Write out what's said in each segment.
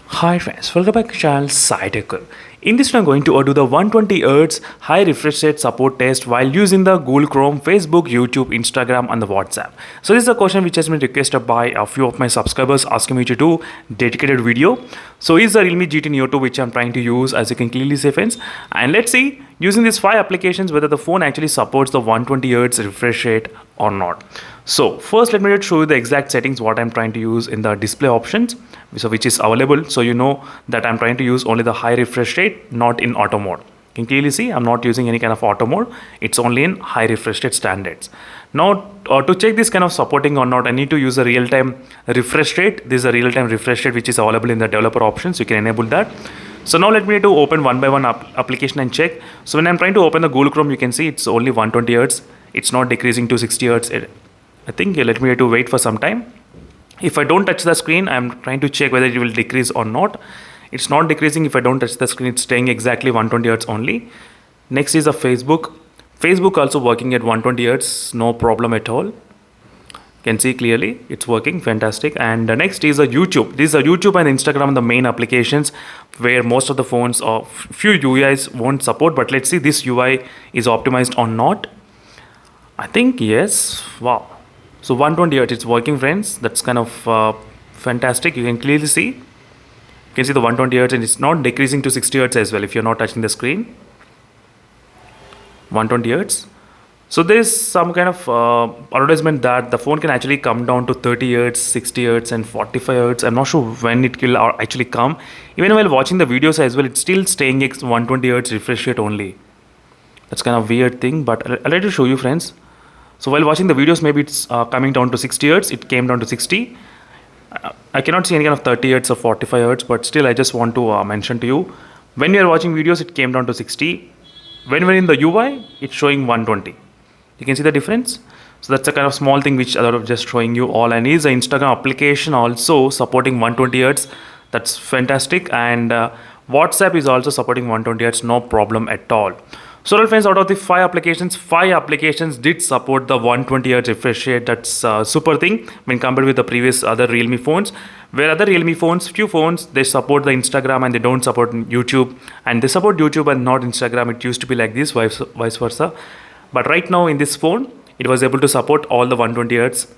Hi friends, welcome back to channel SciTech. In this one, I'm going to do the 120Hz high refresh rate support test while using the Google Chrome, Facebook, YouTube, Instagram and the WhatsApp. So this is a question which has been requested by a few of my subscribers asking me to do dedicated video. So is the Realme GT Neo 2 which I'm trying to use, as you can clearly see friends. And let's see using these 5 applications whether the phone actually supports the 120Hz refresh rate or not. So first let me just show you the exact settings what I'm trying to use in the display options, so which is available, so you know that I'm trying to use only the high refresh rate, not in auto mode. You can clearly see I'm not using any kind of auto mode, it's only in high refresh rate standards. Now to check this kind of supporting or not, I need to use a real-time refresh rate. This is a real-time refresh rate which is available in the developer options. You can enable that. So now let me to open one by one application and check. So when I'm trying to open the Google Chrome, you can see it's only 120 Hz. It's not decreasing to 60 Hz. I think let me to wait for some time. If I don't touch the screen, I'm trying to check whether it will decrease or not. It's not decreasing. If I don't touch the screen, it's staying exactly 120 Hz only. Next is a Facebook. Facebook also working at 120 Hz, no problem at all. You can see clearly it's working, fantastic. And next is a YouTube. These are YouTube and Instagram, the main applications where most of the phones or few UIs won't support. But let's see this UI is optimized or not. I think yes. Wow. So 120 Hz, it's working friends. That's kind of fantastic. You can clearly see. You can see the 120 Hz and it's not decreasing to 60 Hz as well if you're not touching the screen. 120 Hz. So there is some kind of advertisement that the phone can actually come down to 30 Hz, 60 Hz and 45 Hz. I'm not sure when it will actually come. Even while watching the videos as well, it's still staying at 120 Hz refresh rate only. That's kind of weird thing, but I'll let you show you friends. So while watching the videos, maybe it's coming down to 60 Hz. It came down to 60. I cannot see any kind of 30 Hz or 45 Hz, but still I just want to mention to you, when you are watching videos, it came down to 60. When we're in the UI, it's showing 120. You can see the difference. So that's a kind of small thing which I'm just showing you all. And is the Instagram application also supporting 120 Hz. That's fantastic. And WhatsApp is also supporting 120 Hz, no problem at all. So well friends, out of the 5 applications did support the 120 Hz refresh rate. That's a super thing when compared with the previous other Realme phones. Where other Realme phones, few phones, they support the Instagram and they don't support YouTube. And they support YouTube and not Instagram. It used to be like this, vice versa. But right now in this phone, it was able to support all the 120 Hz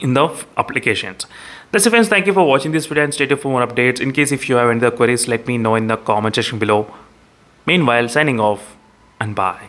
in the applications. That's it friends, thank you for watching this video and stay tuned for more updates. In case if you have any other queries, let me know in the comment section below. Meanwhile, signing off and bye.